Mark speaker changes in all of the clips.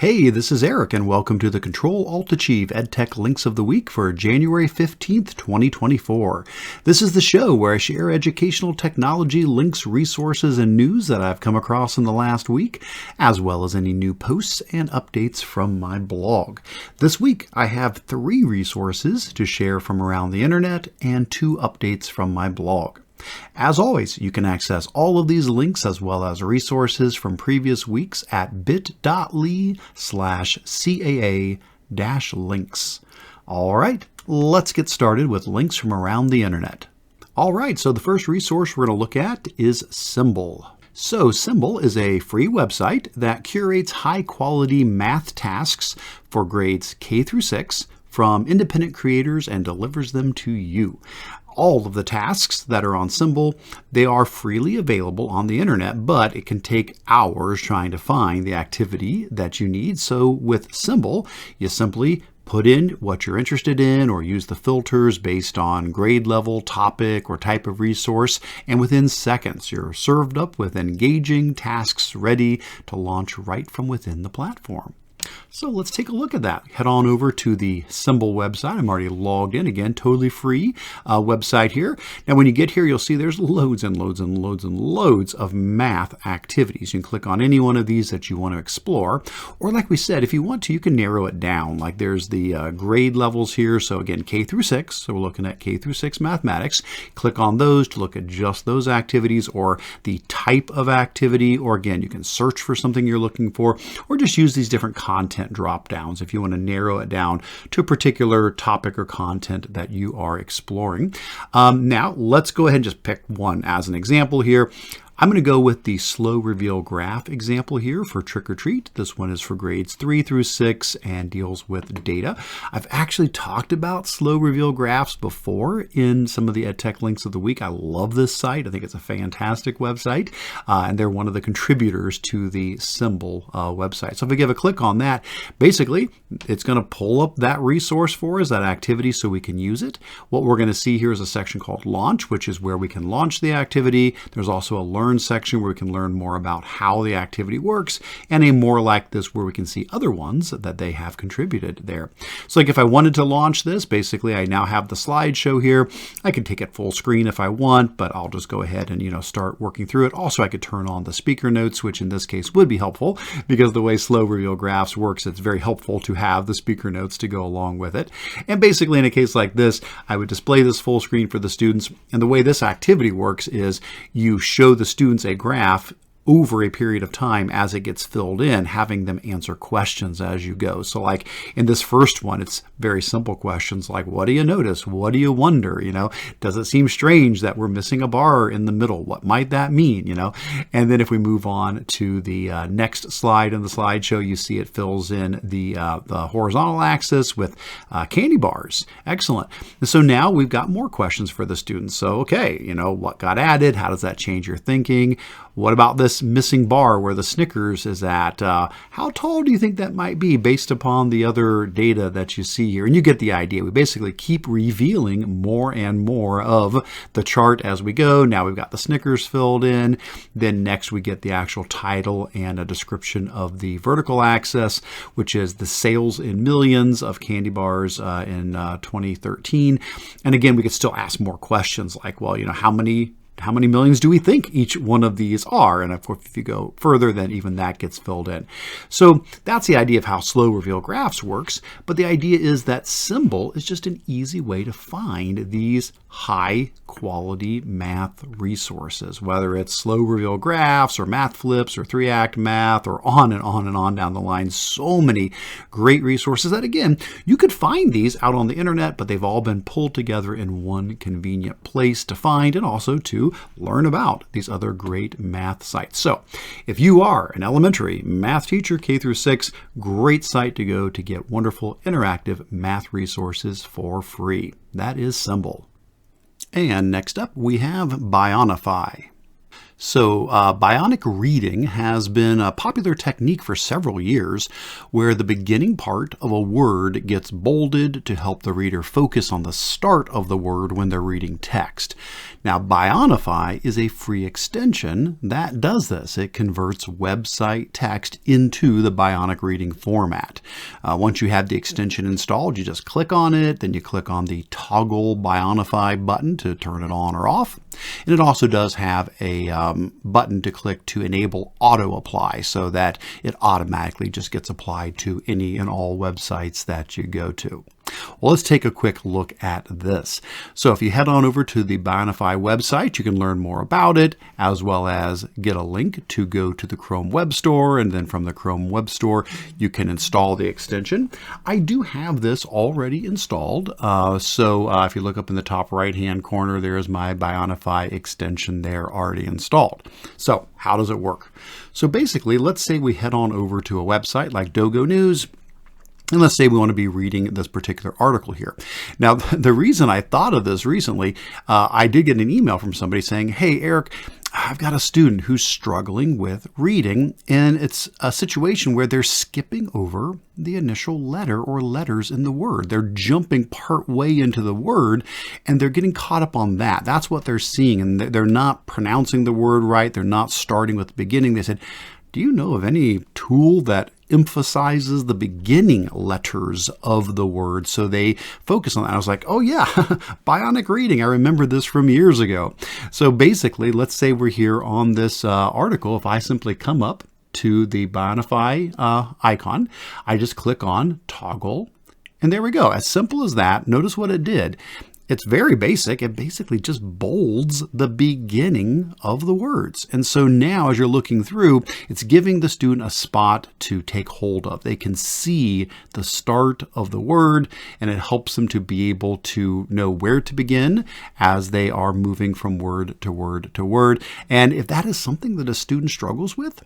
Speaker 1: Hey, this is Eric, and welcome to the Control-Alt-Achieve EdTech Links of the Week for January 15th, 2024. This is the show where I share educational technology links, resources, and news that I've come across in the last week, as well as any new posts and updates from my blog. This week, I have 3 resources to share from around the internet and 2 updates from my blog. As always, you can access all of these links as well as resources from previous weeks at bit.ly/CAA-links. All right, let's get started with links from around the internet. All right, so the first resource we're going to look at is Sembl. So Sembl is a free website that curates high-quality math tasks for grades K through 6 from independent creators and delivers them to you. All of the tasks that are on Sembl, they are freely available on the internet, but it can take hours trying to find the activity that you need. So with Sembl, you simply put in what you're interested in or use the filters based on grade level, topic, or type of resource, and within seconds, you're served up with engaging tasks ready to launch right from within the platform. So let's take a look at that. Head on over to the Sembl website. I'm already logged in. Again, totally free website here. Now, when you get here, you'll see there's loads and loads and loads and loads of math activities. You can click on any one of these that you want to explore. Or like we said, if you want to, you can narrow it down. Like there's the grade levels here. So again, K through 6. So we're looking at K through 6 mathematics. Click on those to look at just those activities or the type of activity. Or again, you can search for something you're looking for or just use these different content drop downs if you want to narrow it down to a particular topic or content that you are exploring. Now let's go ahead and just pick one as an example here. I'm going to go with the slow reveal graph example here for Trick or Treat. This one is for grades 3 through 6 and deals with data. I've actually talked about slow reveal graphs before in some of the EdTech links of the week. I love this site. I think it's a fantastic website, and they're one of the contributors to the Sembl website. So if we give a click on that, basically it's going to pull up that resource for us, that activity, so we can use it. What we're going to see here is a section called Launch, which is where we can launch the activity. There's also a Learn section where we can learn more about how the activity works, and a More like this where we can see other ones that they have contributed there. So like if I wanted to launch this, basically I now have the slideshow here. I could take it full screen if I want, but I'll just go ahead and start working through it. Also, I could turn on the speaker notes, which in this case would be helpful because the way slow reveal graphs works, it's very helpful to have the speaker notes to go along with it. And basically in a case like this, I would display this full screen for the students. And the way this activity works is you show the students a graph over a period of time as it gets filled in, having them answer questions as you go. So like in this first one, it's very simple questions like, what do you notice? What do you wonder? Does it seem strange that we're missing a bar in the middle? What might that mean? And then if we move on to the next slide in the slideshow, you see it fills in the horizontal axis with candy bars. Excellent. And so now we've got more questions for the students. So, okay, what got added? How does that change your thinking? What about this missing bar where the Snickers is at? How tall do you think that might be based upon the other data that you see here? And you get the idea. We basically keep revealing more and more of the chart as we go. Now we've got the Snickers filled in. Then next we get the actual title and a description of the vertical axis, which is the sales in millions of candy bars in 2013. And again, we could still ask more questions like, well, how many millions do we think each one of these are? And of course, if you go further, then even that gets filled in. So that's the idea of how slow reveal graphs works. But the idea is that Sembl is just an easy way to find these high quality math resources, whether it's slow reveal graphs or math flips or 3-act math or on and on and on down the line. So many great resources that, again, you could find these out on the internet, but they've all been pulled together in one convenient place to find and also to learn about these other great math sites. So if you are an elementary math teacher, K through 6, great site to go to get wonderful interactive math resources for free. That is Sembl. And next up, we have Bionify. So bionic reading has been a popular technique for several years where the beginning part of a word gets bolded to help the reader focus on the start of the word when they're reading text. Now, Bionify is a free extension that does this. It converts website text into the bionic reading format. Once you have the extension installed, you just click on it, then you click on the toggle Bionify button to turn it on or off. And it also does have a button to click to enable auto apply so that it automatically just gets applied to any and all websites that you go to. Well, let's take a quick look at this. So if you head on over to the Bionify website, you can learn more about it, as well as get a link to go to the Chrome Web Store, and then from the Chrome Web Store, you can install the extension. I do have this already installed. If you look up in the top right-hand corner, there's my Bionify extension there already installed. So how does it work? So basically, let's say we head on over to a website like Dogo News. And let's say we want to be reading this particular article here. Now, the reason I thought of this recently, I did get an email from somebody saying, hey, Eric, I've got a student who's struggling with reading, and it's a situation where they're skipping over the initial letter or letters in the word. They're jumping part way into the word, and they're getting caught up on that. That's what they're seeing, and they're not pronouncing the word right. They're not starting with the beginning. They said, do you know of any tool that emphasizes the beginning letters of the word so they focus on that? I was like, oh yeah, bionic reading. I remember this from years ago. So basically, let's say we're here on this article. If I simply come up to the Bionify icon, I just click on toggle, and there we go. As simple as that. Notice what it did. It's very basic. It basically just bolds the beginning of the words. And so now as you're looking through, it's giving the student a spot to take hold of. They can see the start of the word, and it helps them to be able to know where to begin as they are moving from word to word to word. And if that is something that a student struggles with,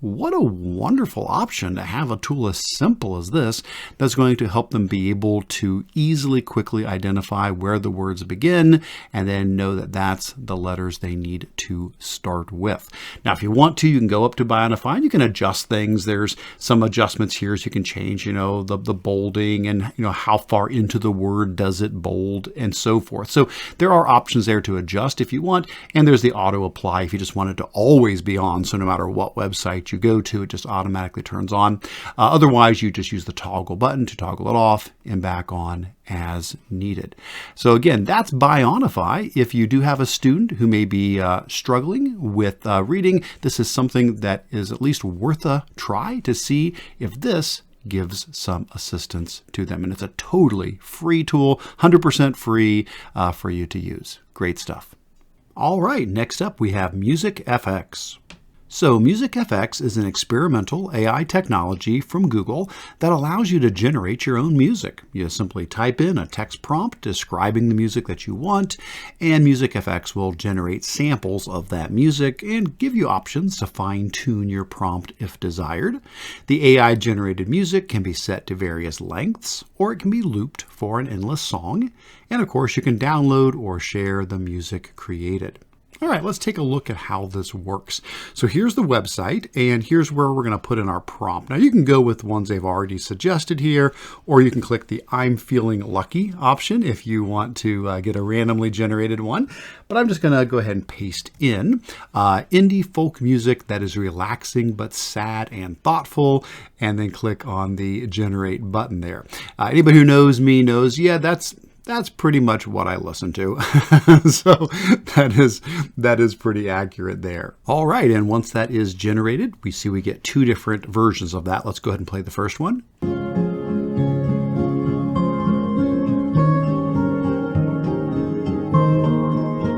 Speaker 1: what a wonderful option to have a tool as simple as this that's going to help them be able to easily, quickly identify where the words begin and then know that that's the letters they need to start with. Now, if you want to, you can go up to Bionify and you can adjust things. There's some adjustments here so you can change, the bolding and, how far into the word does it bold and so forth. So there are options there to adjust if you want. And there's the auto apply if you just want it to always be on. So no matter what website you go to, it just automatically turns on. Otherwise, you just use the toggle button to toggle it off and back on as needed. So again, that's Bionify. If you do have a student who may be struggling with reading, this is something that is at least worth a try to see if this gives some assistance to them. And it's a totally free tool, 100% free for you to use. Great stuff. All right, next up we have MusicFX. So MusicFX is an experimental AI technology from Google that allows you to generate your own music. You simply type in a text prompt describing the music that you want, and MusicFX will generate samples of that music and give you options to fine-tune your prompt if desired. The AI-generated music can be set to various lengths, or it can be looped for an endless song. And of course, you can download or share the music created. All right, let's take a look at how this works. So here's the website, and here's where we're going to put in our prompt. Now you can go with ones they've already suggested here, or you can click the I'm feeling lucky option if you want to get a randomly generated one. But I'm just going to go ahead and paste in indie folk music that is relaxing but sad and thoughtful, and then click on the generate button there. Anybody who knows me knows, yeah, that's pretty much what I listen to. So that is pretty accurate there. All right, and once that is generated, we see we get two different versions of that. Let's go ahead and play the first one.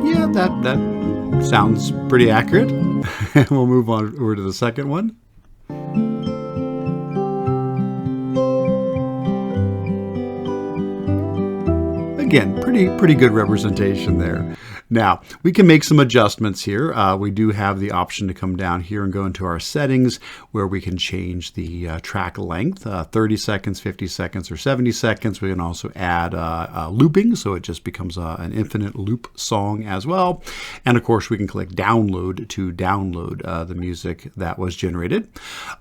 Speaker 1: Yeah, that sounds pretty accurate. We'll move on over to the second one. Again, pretty good representation there. Now, we can make some adjustments here. We do have the option to come down here and go into our settings where we can change the track length, 30 seconds, 50 seconds, or 70 seconds. We can also add looping, so it just becomes an infinite loop song as well. And of course, we can click download to download the music that was generated.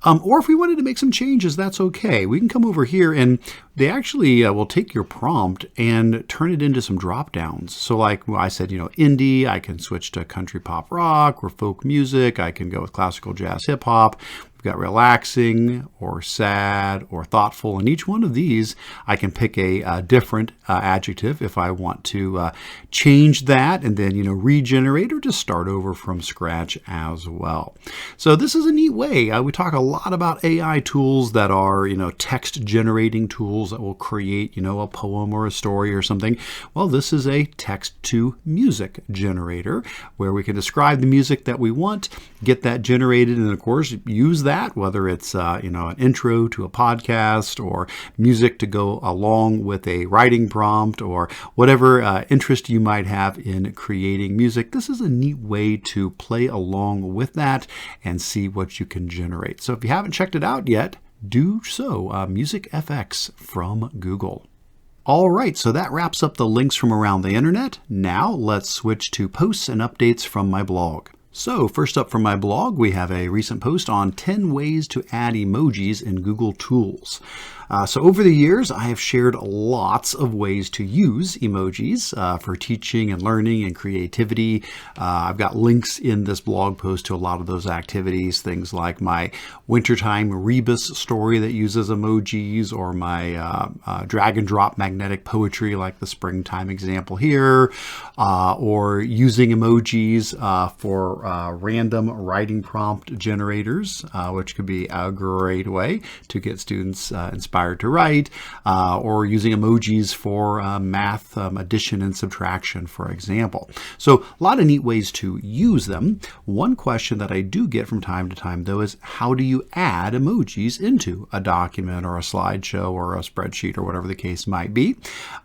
Speaker 1: Or if we wanted to make some changes, that's okay. We can come over here and they actually will take your prompt and turn it into some drop downs. So like I said, indie, I can switch to country pop rock or folk music. I can go with classical jazz hip hop. We've got relaxing or sad or thoughtful. And each one of these, I can pick a different adjective if I want to change that and then, regenerate or just start over from scratch as well. So this is a neat way. We talk a lot about AI tools that are, text generating tools that will create, a poem or a story or something. Well, this is a text to music generator where we can describe the music that we want, get that generated, and of course, use that, whether it's an intro to a podcast or music to go along with a writing prompt or whatever interest you might have in creating music. This is a neat way to play along with that and see what you can generate. So if you haven't checked it out yet, do so. MusicFX from Google. All right, so that wraps up the links from around the internet. Now let's switch to posts and updates from my blog. So first up from my blog, we have a recent post on 10 ways to add emojis in Google Tools. So over the years, I have shared lots of ways to use emojis for teaching and learning and creativity. I've got links in this blog post to a lot of those activities, things like my wintertime rebus story that uses emojis, or my drag and drop magnetic poetry like the springtime example here, or using emojis for random writing prompt generators, which could be a great way to get students inspired to write, or using emojis for math addition and subtraction, for example. So a lot of neat ways to use them. One question that I do get from time to time, though, is how do you add emojis into a document or a slideshow or a spreadsheet or whatever the case might be?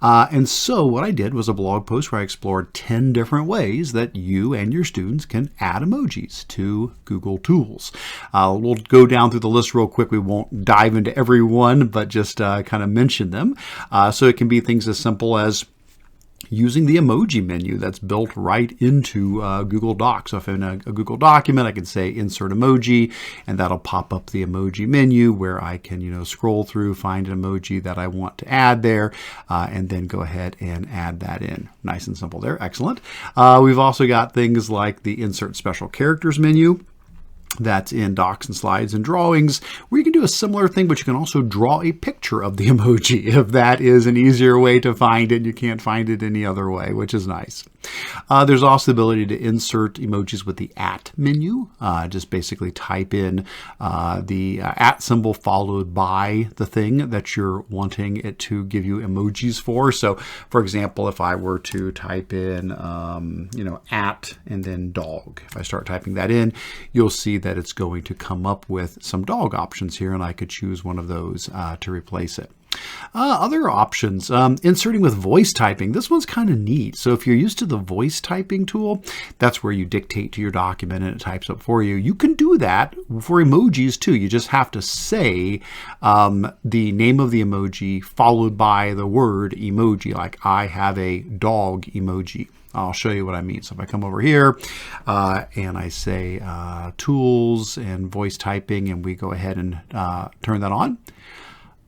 Speaker 1: And so what I did was a blog post where I explored 10 different ways that you and your students can add emojis to Google Tools. We'll go down through the list real quick. We won't dive into every one, but just kind of mention them. So it can be things as simple as using the emoji menu that's built right into Google Docs. So if in a Google document, I can say insert emoji, and that'll pop up the emoji menu where I can, scroll through, find an emoji that I want to add there, and then go ahead and add that in. Nice and simple there. Excellent. We've also got things like the insert special characters menu. That's in docs and slides and drawings, where you can do a similar thing, but you can also draw a picture of the emoji if that is an easier way to find it. You can't find it any other way, which is nice. There's also the ability to insert emojis with the @ menu. Just basically type in the @ symbol followed by the thing that you're wanting it to give you emojis for. So, for example, if I were to type in, @ and then dog, if I start typing that in, you'll see that it's going to come up with some dog options here, and I could choose one of those to replace it. Other options, inserting with voice typing. This one's kind of neat. So if you're used to the voice typing tool, that's where you dictate to your document and it types up for you. You can do that for emojis too. You just have to say the name of the emoji followed by the word emoji, like I have a dog emoji. I'll show you what I mean. So if I come over here and I say tools and voice typing, and we go ahead and turn that on,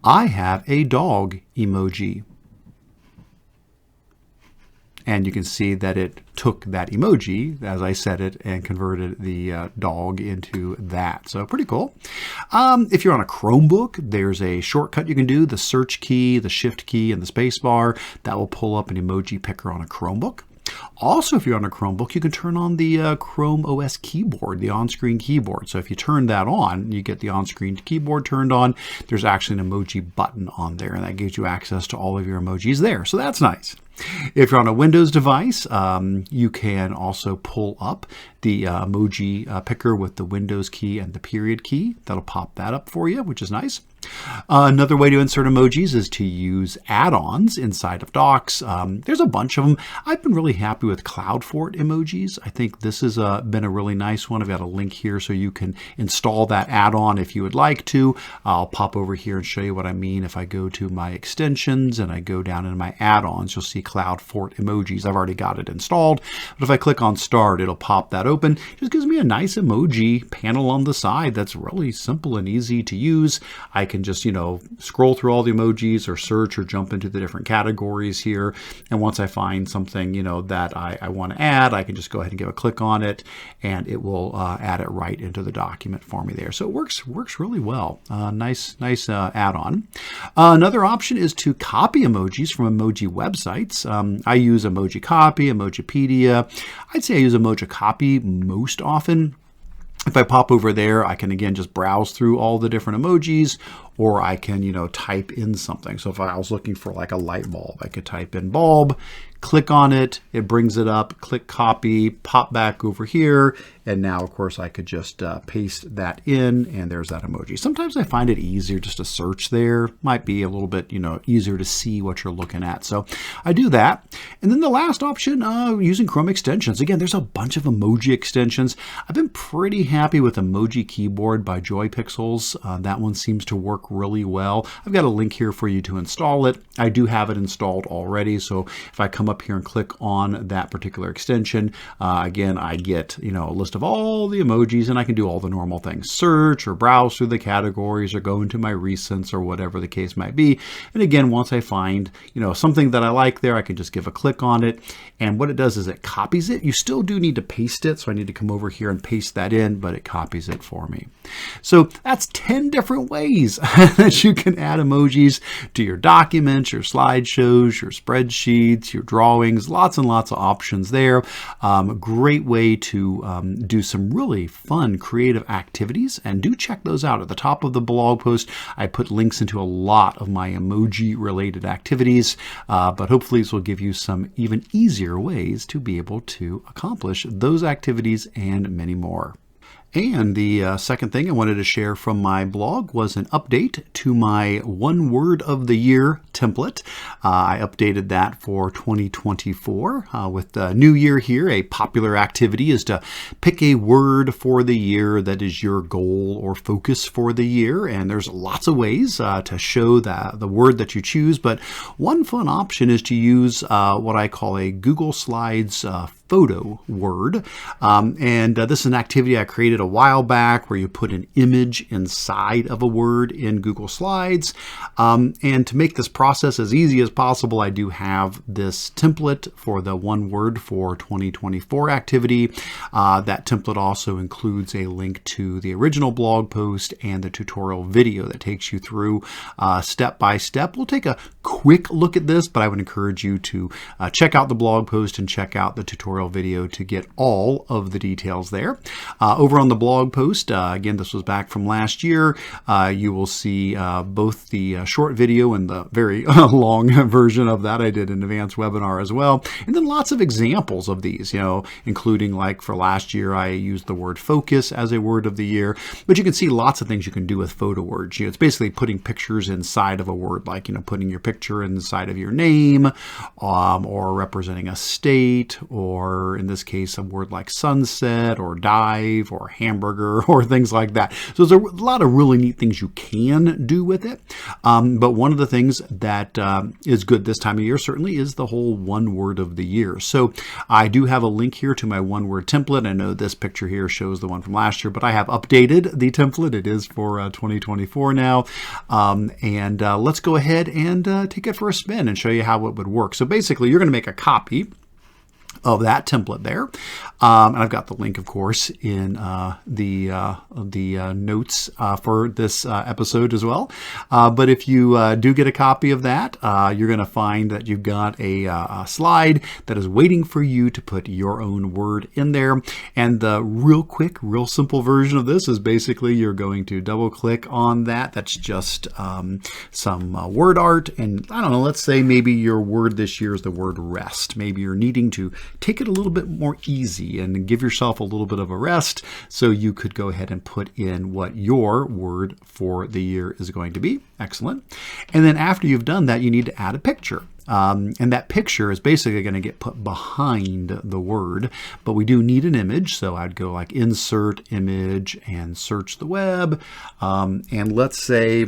Speaker 1: I have a dog emoji. And you can see that it took that emoji as I said it and converted the dog into that. So pretty cool. If you're on a Chromebook, there's a shortcut you can do, the search key, the shift key, and the space bar. That will pull up an emoji picker on a Chromebook. Also, if you're on a Chromebook, you can turn on the Chrome OS keyboard, the on-screen keyboard. So if you turn that on, you get the on-screen keyboard turned on. There's actually an emoji button on there, and that gives you access to all of your emojis there. So that's nice. If you're on a Windows device, you can also pull up the emoji picker with the Windows key and the period key. That'll pop that up for you, which is nice. Another way to insert emojis is to use add-ons inside of Docs. There's a bunch of them. I've been really happy with CloudFort emojis. I think this has been a really nice one. I've got a link here so you can install that add-on if you would like to. I'll pop over here and show you what I mean. If I go to my extensions and I go down into my add-ons, you'll see CloudFort emojis. I've already got it installed, but if I click on Start, it'll pop that open. It just gives me a nice emoji panel on the side that's really simple and easy to use. I can just, scroll through all the emojis or search or jump into the different categories here. And once I find something, that I want to add, I can just go ahead and give a click on it and it will add it right into the document for me there. So it works really well. Nice add-on. Another option is to copy emojis from emoji websites. I use Emoji Copy, Emojipedia. I'd say I use Emoji Copy most often. If I pop over there, I can again just browse through all the different emojis, or I can, type in something. So if I was looking for like a light bulb, I could type in bulb, click on it, it brings it up, click copy, pop back over here, and now of course I could just paste that in, and there's that emoji. Sometimes I find it easier just to search there. Might be a little bit, easier to see what you're looking at. So I do that. And then the last option, using Chrome extensions. Again, there's a bunch of emoji extensions. I've been pretty happy with Emoji Keyboard by JoyPixels. That one seems to work really well. I've got a link here for you to install it. I do have it installed already. So if I come up here and click on that particular extension, again, I get, a list of all the emojis, and I can do all the normal things, search or browse through the categories or go into my recents or whatever the case might be. And again, once I find, something that I like there, I can just give a click on it. And what it does is it copies it. You still do need to paste it. So I need to come over here and paste that in, but it copies it for me. So that's 10 different ways that you can add emojis to your documents, your slideshows, your spreadsheets, your drawings, lots and lots of options there. Great way to do some really fun, creative activities, and do check those out. At the top of the blog post, I put links into a lot of my emoji-related activities, but hopefully this will give you some even easier ways to be able to accomplish those activities and many more. And the second thing I wanted to share from my blog was an update to my One Word of the Year template. I updated that for 2024. With the new year here, a popular activity is to pick a word for the year that is your goal or focus for the year. And there's lots of ways to show the word that you choose. But one fun option is to use what I call a Google Slides photo word. This is an activity I created a while back where you put an image inside of a word in Google Slides. And to make this process as easy as possible, I do have this template for the One Word for 2024 activity. That template also includes a link to the original blog post and the tutorial video that takes you through step by step. We'll take a quick look at this, but I would encourage you to check out the blog post and check out the tutorial video to get all of the details there. Over on the blog post, again, this was back from last year, you will see both the short video and the very long version of that. I did an advanced webinar as well. And then lots of examples of these, including like for last year, I used the word focus as a word of the year, but you can see lots of things you can do with photo words. It's basically putting pictures inside of a word, like, putting your picture inside of your name, or representing a state, or in this case, a word like sunset or dive or hamburger or things like that. So there's a lot of really neat things you can do with it. But one of the things that is good this time of year certainly is the whole One Word of the Year. So I do have a link here to my One Word template. I know this picture here shows the one from last year, but I have updated the template. It is for 2024 now. Let's go ahead and take it for a spin and show you how it would work. So basically, you're going to make a copy of that template there. And I've got the link, of course, in the notes for this episode as well. But if you do get a copy of that, you're going to find that you've got a slide that is waiting for you to put your own word in there. And the real quick, real simple version of this is basically you're going to double click on that. That's just some word art. And I don't know, let's say maybe your word this year is the word rest. Maybe you're needing to take it a little bit more easy and give yourself a little bit of a rest, so you could go ahead and put in what your word for the year is going to be. Excellent. And then after you've done that, you need to add a picture. And that picture is basically going to get put behind the word, but we do need an image. So I'd go like insert image and search the web. And let's say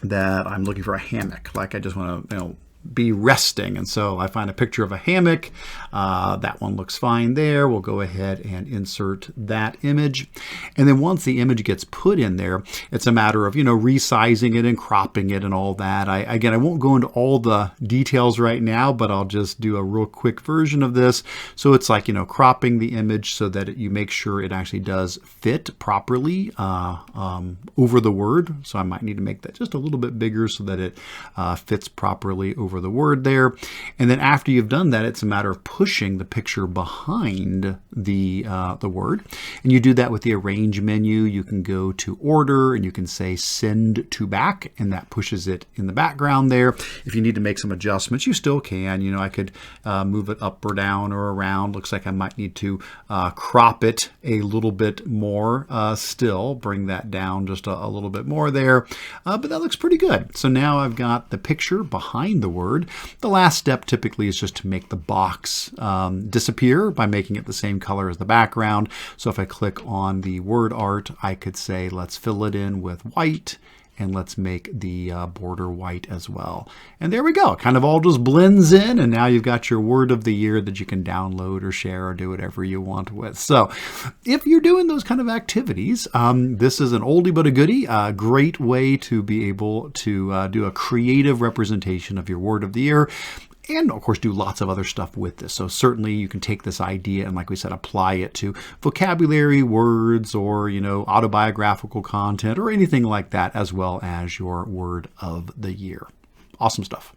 Speaker 1: that I'm looking for a hammock. Like I just want to, be resting. And so I find a picture of a hammock. That one looks fine there. We'll go ahead and insert that image. And then once the image gets put in there, it's a matter of, resizing it and cropping it and all that. Again, I won't go into all the details right now, but I'll just do a real quick version of this. So it's like, cropping the image so that you make sure it actually does fit properly over the word. So I might need to make that just a little bit bigger so that it fits properly over the word there. And then after you've done that, it's a matter of pushing the picture behind the word. And you do that with the arrange menu. You can go to order and you can say send to back, and that pushes it in the background there. If you need to make some adjustments, you still can. I could move it up or down or around. Looks like I might need to crop it a little bit more still, bring that down just a little bit more there. But that looks pretty good. So now I've got the picture behind the word. The last step typically is just to make the box disappear by making it the same color as the background. So if I click on the word art, I could say, let's fill it in with white, and let's make the border white as well. And there we go. It kind of all just blends in, and now you've got your word of the year that you can download or share or do whatever you want with. So if you're doing those kind of activities, this is an oldie but a goodie, a great way to be able to do a creative representation of your word of the year. And of course, do lots of other stuff with this. So certainly you can take this idea and, like we said, apply it to vocabulary, words, or, autobiographical content or anything like that, as well as your word of the year. Awesome stuff.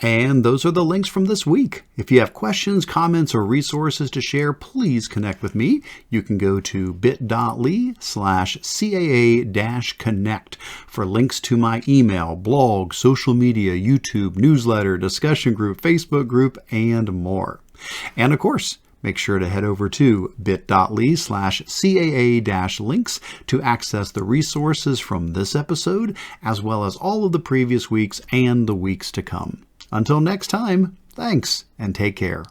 Speaker 1: And those are the links from this week. If you have questions, comments, or resources to share, please connect with me. You can go to bit.ly/CAA-connect for links to my email, blog, social media, YouTube, newsletter, discussion group, Facebook group, and more. And of course, make sure to head over to bit.ly/CAA-links to access the resources from this episode, as well as all of the previous weeks and the weeks to come. Until next time, thanks and take care.